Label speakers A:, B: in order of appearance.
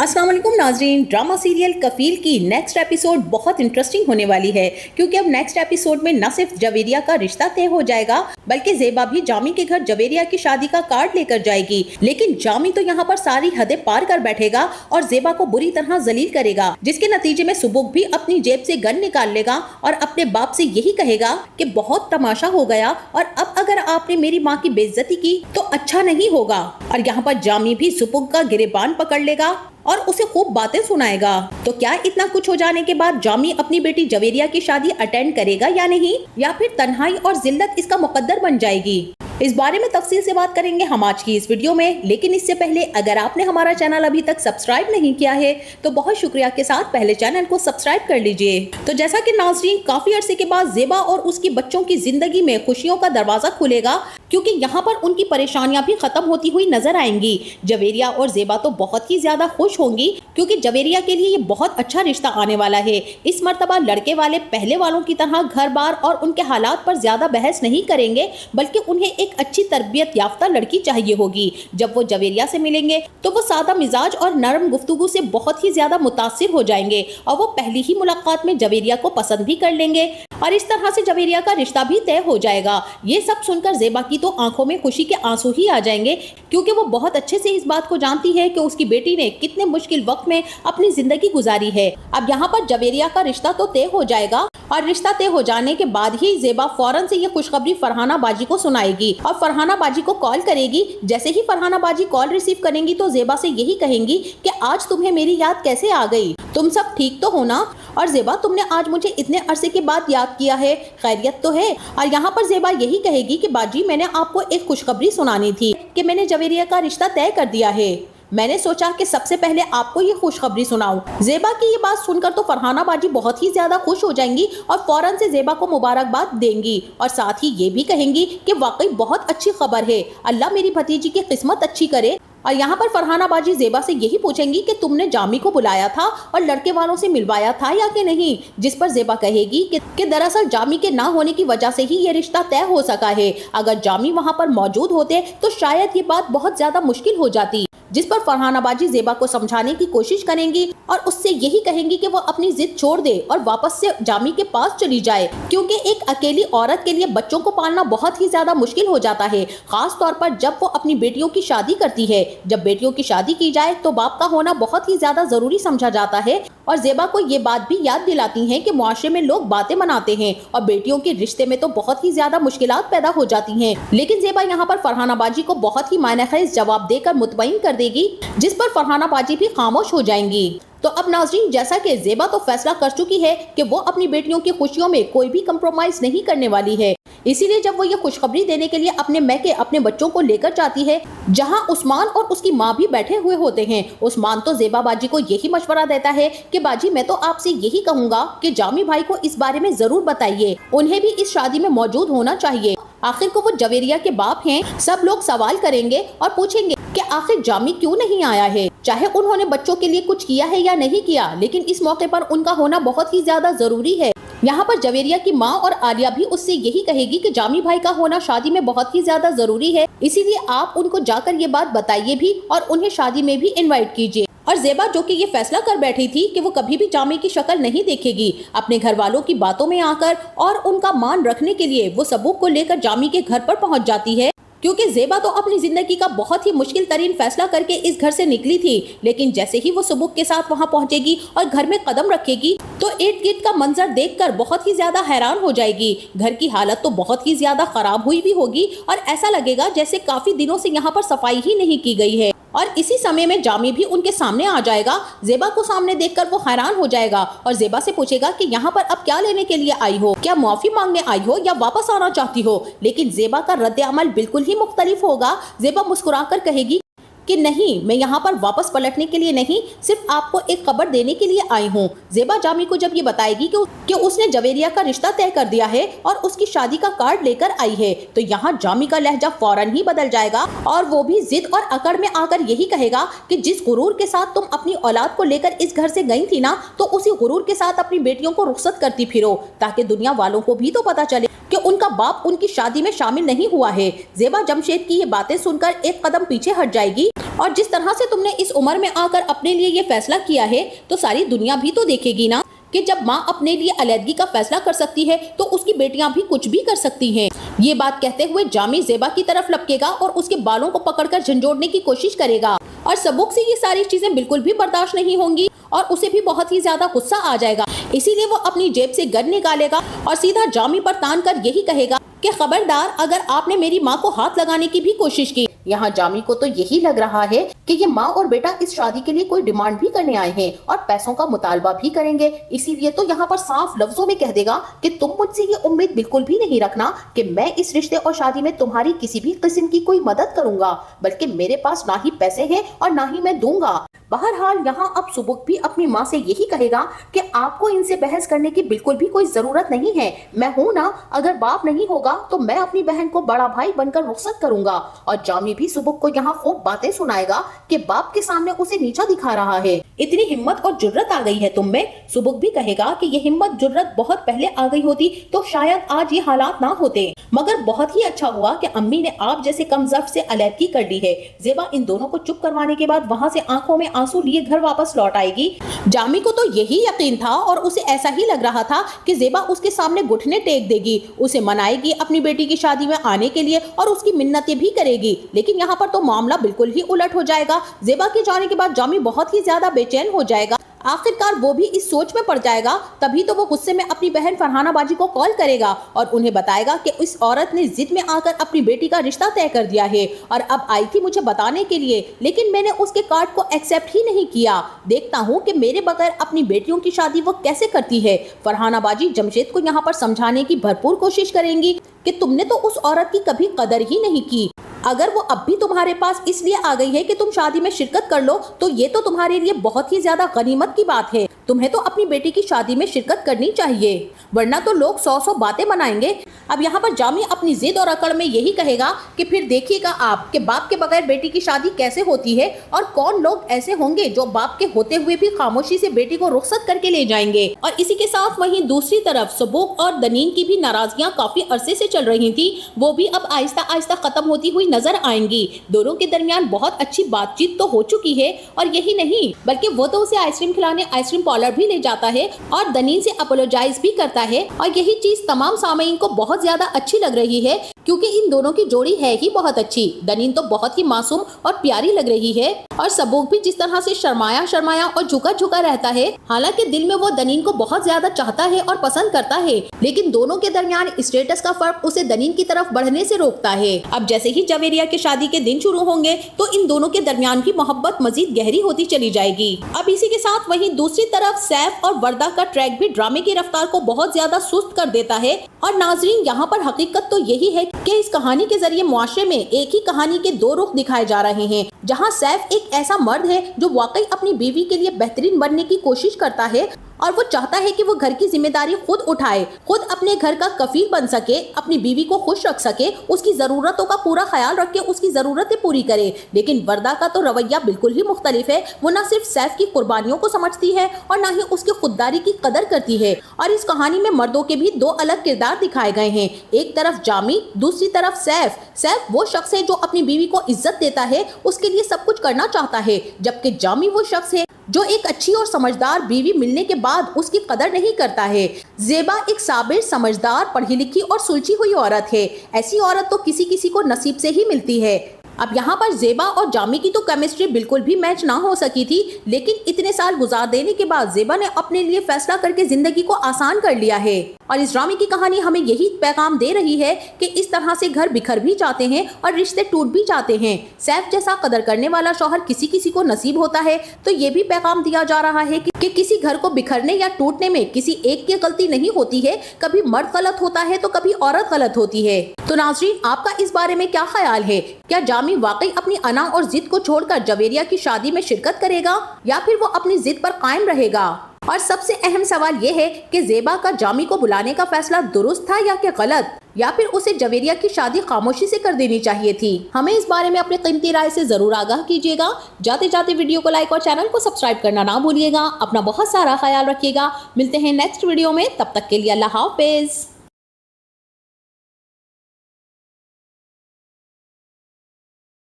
A: अस्सलाम वालेकुम नाजरीन। ड्रामा सीरियल कफील की नेक्स्ट एपिसोड बहुत इंटरेस्टिंग होने वाली है, क्योंकि अब नेक्स्ट एपिसोड में न सिर्फ जवेरिया का रिश्ता तय हो जाएगा, बल्कि ज़ेबा भी जामी के घर जवेरिया की शादी का कार्ड लेकर जाएगी। लेकिन जामी तो यहाँ पर सारी हदें पार कर बैठेगा और ज़ेबा को बुरी तरह जलील करेगा, जिसके नतीजे में सुबुक भी अपनी जेब से गन निकाल लेगा और अपने बाप से यही कहेगा कि बहुत तमाशा हो गया और अब अगर आपने मेरी माँ की बेइज्जती की तो अच्छा नहीं होगा। और यहाँ पर जामी भी सुबुक का गिरेबान पकड़ लेगा और उसे खूब बातें सुनाएगा। तो क्या इतना कुछ हो जाने के बाद जामी अपनी बेटी जवेरिया की शादी अटेंड करेगा या नहीं, या फिर तन्हाई और जिल्लत इसका मुकद्दर बन जाएगी? इस बारे में तफसील से बात करेंगे हम आज की इस वीडियो में। लेकिन इससे पहले अगर आपने हमारा चैनल अभी तक सब्सक्राइब नहीं किया है तो बहुत शुक्रिया के साथ पहले चैनल को सब्सक्राइब कर लीजिए। तो जैसा कि नाज़रीन, काफी अरसे के बाद ज़ेबा और उसकी बच्चों की जिंदगी में खुशियों का दरवाजा खुलेगा, क्योंकि यहाँ पर उनकी परेशानियां भी खत्म होती हुई नजर आएंगी। जवेरिया और ज़ेबा तो बहुत ही ज्यादा खुश होंगी, क्योंकि जवेरिया के लिए ये बहुत अच्छा रिश्ता आने वाला है। इस मर्तबा लड़के वाले पहले वालों की तरह घर बार और उनके हालात पर ज्यादा बहस नहीं करेंगे, बल्कि उन्हें एक अच्छी तरबियत याफ्ता लड़की चाहिए होगी। जब वो जवेरिया से मिलेंगे तो वो सादा मिजाज और नरम गुफ्तगू से बहुत ही ज्यादा मुतासिर हो जाएंगे और वो पहली ही मुलाकात में जवेरिया को पसंद भी कर लेंगे और इस तरह से जवेरिया का रिश्ता भी तय हो जाएगा। ये सब सुनकर ज़ेबा की तो आंखों में खुशी के आंसू ही आ जाएंगे, क्योंकि वो बहुत अच्छे से इस बात को जानती है कि उसकी बेटी ने कितने मुश्किल वक्त में अपनी जिंदगी गुजारी है। अब यहाँ पर जवेरिया का रिश्ता तो तय हो जाएगा और रिश्ता तय हो जाने के बाद ही ज़ेबा फौरन से ये खुशखबरी फरहाना बाजी को सुनाएगी और फरहाना बाजी को कॉल करेगी। जैसे ही फरहाना बाजी कॉल रिसीव करेंगी तो ज़ेबा से यही कहेंगी कि आज तुम्हें मेरी याद कैसे आ गई, तुम सब ठीक तो हो ना? और ज़ेबा, तुमने आज मुझे इतने अरसे के बाद याद किया है, खैरियत तो है? और यहाँ पर ज़ेबा यही कहेगी कि बाजी, मैंने आपको एक खुशखबरी सुनानी थी कि मैंने जवेरिया का रिश्ता तय कर दिया है। मैंने सोचा कि सबसे पहले आपको ये खुशखबरी सुनाऊं। ज़ेबा की ये बात सुनकर तो फरहाना बाजी बहुत ही ज्यादा खुश हो जाएंगी और फौरन से ज़ेबा को मुबारकबाद देंगी और साथ ही ये भी कहेंगी कि वाकई बहुत अच्छी खबर है, अल्लाह मेरी भतीजी की किस्मत अच्छी करे। और यहाँ पर फरहाना बाजी ज़ेबा से यही पूछेंगी कि तुमने जामी को बुलाया था और लड़के वालों से मिलवाया था या कि नहीं, जिस पर ज़ेबा कहेगी कि दरअसल जामी के ना होने की वजह से ही ये रिश्ता तय हो सका है। अगर जामी वहाँ पर मौजूद होते तो शायद ये बात बहुत ज्यादा मुश्किल हो जाती। जिस पर फरहाना बाजी ज़ेबा को समझाने की कोशिश करेंगी और उससे यही कहेंगी कि वो अपनी जिद छोड़ दे और वापस से जामी के पास चली जाए, क्योंकि एक अकेली औरत के लिए बच्चों को पालना बहुत ही ज्यादा मुश्किल हो जाता है, खास तौर पर जब वो अपनी बेटियों की शादी करती है। जब बेटियों की शादी की जाए तो बाप का होना बहुत ही ज्यादा जरूरी समझा जाता है और ज़ेबा को ये बात भी याद दिलाती हैं कि मुआशरे में लोग बातें मनाते हैं और बेटियों के रिश्ते में तो बहुत ही ज्यादा मुश्किलात पैदा हो जाती हैं। लेकिन ज़ेबा यहाँ पर फरहाना बाजी को बहुत ही मायनेखेज जवाब देकर मुतमईन कर देगी, जिस पर फरहाना बाजी भी खामोश हो जाएंगी। तो अब नाज़रीन, जैसा कि ज़ेबा तो फैसला कर चुकी है कि वो अपनी बेटियों की खुशियों में कोई भी कंप्रोमाइज नहीं करने वाली है, इसीलिए जब वो ये खुशखबरी देने के लिए अपने मैके अपने बच्चों को लेकर जाती है, जहां उस्मान और उसकी माँ भी बैठे हुए होते हैं। उस्मान तो ज़ेबा बाजी को यही मशवरा देता है कि बाजी, मैं तो आपसे यही कहूँगा कि जामी भाई को इस बारे में जरूर बताइए, उन्हें भी इस शादी में मौजूद होना चाहिए। आखिर को वो जवेरिया के बाप हैं। सब लोग सवाल करेंगे और पूछेंगे कि आखिर जामी क्यों नहीं आया है, चाहे उन्होंने बच्चों के लिए कुछ किया है या नहीं किया, लेकिन इस मौके पर उनका होना बहुत ही ज्यादा जरूरी है। यहाँ पर जवेरिया की माँ और आलिया भी उससे यही कहेगी कि जामी भाई का होना शादी में बहुत ही ज्यादा जरूरी है, इसीलिए आप उनको जाकर ये बात बताइए भी और उन्हें शादी में भी इनवाइट कीजिए। और ज़ेबा, जो कि ये फैसला कर बैठी थी कि वो कभी भी जामी की शक्ल नहीं देखेगी, अपने घर वालों की बातों में आकर और उनका मान रखने के लिए वो सबूत को लेकर जामी के घर पर पहुंच जाती है, क्योंकि ज़ेबा तो अपनी जिंदगी का बहुत ही मुश्किल तरीन फैसला करके इस घर से निकली थी। लेकिन जैसे ही वो सबूत के साथ वहां पहुंचेगी और घर में कदम रखेगी तो इर्द गिर्द का मंजर देखकर बहुत ही ज्यादा हैरान हो जाएगी। घर की हालत तो बहुत ही ज्यादा खराब हुई भी होगी और ऐसा लगेगा जैसे काफी दिनों से यहाँ पर सफाई ही नहीं की गई है। और इसी समय में जामी भी उनके सामने आ जाएगा। ज़ेबा को सामने देखकर वो हैरान हो जाएगा और ज़ेबा से पूछेगा कि यहाँ पर अब क्या लेने के लिए आई हो, क्या माफी मांगने आई हो या वापस आना चाहती हो? लेकिन ज़ेबा का रद्द अमल बिल्कुल ही मुख्तलिफ होगा। ज़ेबा मुस्कुराकर कहेगी कि नहीं, मैं यहाँ पर वापस पलटने के लिए नहीं, सिर्फ आपको एक खबर देने के लिए आई हूँ। ज़ेबा जामी को जब ये बताएगी कि उसने जवेरिया का रिश्ता तय कर दिया है और उसकी शादी का कार्ड लेकर आई है, तो यहाँ जामी का लहजा फौरन ही बदल जाएगा और वो भी जिद और अकड़ में आकर यही कहेगा कि जिस गुरूर के साथ तुम अपनी औलाद को लेकर इस घर से गई थी ना, तो उसी गुरूर के साथ अपनी बेटियों को रुखसत करती फिरो, ताकि दुनिया वालों को भी तो पता चले कि उनका बाप उनकी शादी में शामिल नहीं हुआ है। ज़ेबा जमशेद की ये बातें सुनकर एक कदम पीछे हट जाएगी और जिस तरह से तुमने इस उम्र में आकर अपने लिए ये फैसला किया है तो सारी दुनिया भी तो देखेगी ना कि जब माँ अपने लिए अलैदगी का फैसला कर सकती है तो उसकी बेटियां भी कुछ भी कर सकती हैं। ये बात कहते हुए जामी ज़ेबा की तरफ लपकेगा और उसके बालों को पकड़कर झंझोड़ने की कोशिश करेगा और सबूक से ये सारी चीजें बिल्कुल भी बर्दाश्त नहीं होंगी और उसे भी बहुत ही ज्यादा गुस्सा आ जाएगा। इसीलिए वो अपनी जेब से गन निकालेगा और सीधा जामी पर तान कर यही कहेगा कि खबरदार, अगर आपने मेरी माँ को हाथ लगाने की भी कोशिश की। यहाँ जामी को तो यही लग रहा है कि ये माँ और बेटा इस शादी के लिए कोई डिमांड भी करने आए हैं और पैसों का मुतालबा भी करेंगे, इसीलिए तो यहाँ पर साफ लफ्जों में कह देगा कि तुम मुझसे ये उम्मीद बिल्कुल भी नहीं रखना कि मैं इस रिश्ते और शादी में तुम्हारी किसी भी किस्म की कोई मदद करूंगा, बल्कि मेरे पास ना ही पैसे हैं और ना ही मैं दूंगा। बहरहाल यहाँ अब सुबुक भी अपनी माँ से यही कहेगा कि आपको इनसे बहस करने की बिल्कुल भी कोई जरूरत नहीं है, मैं हूँ ना, अगर बाप नहीं होगा तो मैं अपनी बहन को बड़ा भाई बनकर रुखसत करूंगा। और जामी भी सुबुक को यहाँ खूब बातें सुनाएगा कि बाप के सामने उसे नीचा दिखा रहा है। इतनी हिम्मत और जुर्रत आ गई है तुम में। सुबुक भी कहेगा कि ये हिम्मत जुर्रत बहुत पहले आ गई होती तो शायद आज ये हालात ना होते, मगर बहुत ही अच्छा हुआ कि अम्मी ने आप जैसे कम ज़र्फ से अलैदगी कर ली है। ज़ेबा इन दोनों को चुप करवाने के बाद वहाँ से आंखों में आंसू लिए घर वापस लौट आएगी। जामी को तो यही यकीन था और उसे ऐसा ही लग रहा था कि ज़ेबा उसके सामने घुटने टेक देगी, उसे मनाएगी अपनी बेटी की शादी में आने के लिए और उसकी मिन्नतें भी करेगी। लेकिन यहाँ पर तो मामला बिल्कुल ही उलट हो जाएगा। ज़ेबा के जाने के बाद जामी बहुत ही ज्यादा बेचैन हो जाएगा। आखिरकार वो भी इस सोच में पड़ जाएगा। तभी तो वो गुस्से में अपनी बहन फरहाना बाजी को कॉल करेगा और उन्हें बताएगा कि इस औरत ने जिद में आकर अपनी बेटी का रिश्ता तय कर दिया है और अब आई थी मुझे बताने के लिए, लेकिन मैंने उसके कार्ड को एक्सेप्ट ही नहीं किया। देखता हूँ कि मेरे बगैर अपनी बेटियों की शादी वो कैसे करती है। फरहाना बाजी जमशेद को यहाँ पर समझाने की भरपूर कोशिश करेंगी कि तुमने तो उस औरत की कभी कदर ही नहीं की। अगर वो अब भी तुम्हारे पास इसलिए आ गई है कि तुम शादी में शिरकत कर लो तो ये तो तुम्हारे लिए बहुत ही ज्यादा गनीमत की बात है। तुम्हें तो अपनी बेटी की शादी में शिरकत करनी चाहिए, वरना तो लोग 100 बातें बनाएंगे। अब यहाँ पर जामी अपनी जिद और अकड़ में यही कहेगा कि फिर देखिएगा आप कि बाप के बगैर बेटी की शादी कैसे होती है और कौन लोग ऐसे होंगे जो बाप के होते हुए भी खामोशी से बेटी को रुखसत करके ले जाएंगे। और इसी के साथ वहीं दूसरी तरफ सबूक और दनीन की भी नाराजगियां काफी अरसे से चल रही थी, वो भी अब आहिस्ता आहिस्ता खत्म होती हुई नजर आएंगी। दोनों के दरमियान बहुत अच्छी बातचीत तो हो चुकी है और यही नहीं बल्कि वो तो उसे आइसक्रीम खिलाने आइसक्रीम पार्लर भी ले जाता है और दनीन से अपोलोजाइज भी करता है। और यही चीज तमाम सामईन को बहुत ज्यादा अच्छी लग रही है क्योंकि इन दोनों की जोड़ी है ही बहुत अच्छी। दनीन तो बहुत ही मासूम और प्यारी लग रही है और सबूक भी जिस तरह से शर्माया शर्माया और झुका झुका रहता है, हालांकि दिल में वो दनीन को बहुत ज्यादा चाहता है और पसंद करता है, लेकिन दोनों के दरमियान स्टेटस का फर्क उसे दनीन की तरफ बढ़ने से रोकता है। अब जैसे ही जवेरिया के शादी के दिन शुरू होंगे तो इन दोनों के दरमियान की मोहब्बत मजीद गहरी होती चली जाएगी। अब इसी के साथ वहीं दूसरी तरफ सैफ और वर्दा का ट्रैक भी ड्रामे की रफ्तार को बहुत ज्यादा सुस्त कर देता है। और नाजरीन, यहाँ पर हकीकत तो यही है कि इस कहानी के जरिए मुआशरे में एक ही कहानी के दो रुख दिखाए जा रहे हैं, जहाँ सैफ एक ऐसा मर्द है जो वाकई अपनी बीवी के लिए बेहतरीन बनने की कोशिश करता है और वो चाहता है कि वो घर की जिम्मेदारी खुद उठाए, खुद अपने घर का कफील बन सके, अपनी बीवी को खुश रख सके, उसकी जरूरतों का पूरा ख्याल रख के उसकी जरूरतें पूरी करे। लेकिन वर्दा का तो रवैया बिल्कुल ही मुख्तलिफ है। वो न सिर्फ सैफ की कुर्बानियों को समझती है और न ही उसकी खुददारी की कदर करती है। और इस कहानी में मर्दों के भी दो अलग किरदार दिखाए गए हैं, एक तरफ जामी, दूसरी तरफ सैफ। सैफ वो शख्स है जो अपनी बीवी को इज्जत देता है, उसके लिए सब कुछ करना चाहता है, जबकि जामी वो शख्स है जो एक अच्छी और समझदार बीवी मिलने के बाद उसकी कदर नहीं करता है। ज़ेबा एक साबिर, समझदार, पढ़ी लिखी और सुलझी हुई औरत है। ऐसी औरत तो किसी किसी को नसीब से ही मिलती है। अब यहाँ पर ज़ेबा और जामी की तो केमिस्ट्री बिल्कुल भी मैच ना हो सकी थी, लेकिन इतने साल गुजार देने के बाद ज़ेबा ने अपने लिए फैसला करके जिंदगी को आसान कर लिया है। और इस ड्रामे की कहानी हमें यही पैगाम दे रही है कि इस तरह से घर बिखर भी जाते हैं और रिश्ते टूट भी जाते हैं। सैफ जैसा कदर करने वाला शौहर किसी किसी को नसीब होता है, तो ये भी पैगाम दिया जा रहा है कि किसी घर को बिखरने या टूटने में किसी एक की गलती नहीं होती है। कभी मर्द गलत होता है तो कभी औरत गलत होती है। तो नाज़रीन, आपका इस बारे में क्या ख्याल है? क्या जामी वाकई अपनी अना और जिद को छोड़कर जवेरिया की शादी में शिरकत करेगा या फिर वो अपनी जिद पर कायम रहेगा? और सबसे अहम सवाल ये है कि ज़ेबा का जामी को बुलाने का फैसला दुरुस्त था या कि गलत, या फिर उसे जवेरिया की शादी खामोशी से कर देनी चाहिए थी? हमें इस बारे में अपनी कीमती राय से जरूर आगाह कीजिएगा। जाते जाते वीडियो को लाइक और चैनल को सब्सक्राइब करना ना भूलिएगा। अपना बहुत सारा ख्याल रखिएगा। मिलते हैं नेक्स्ट वीडियो में, तब तक के लिए अल्लाह हाफिज।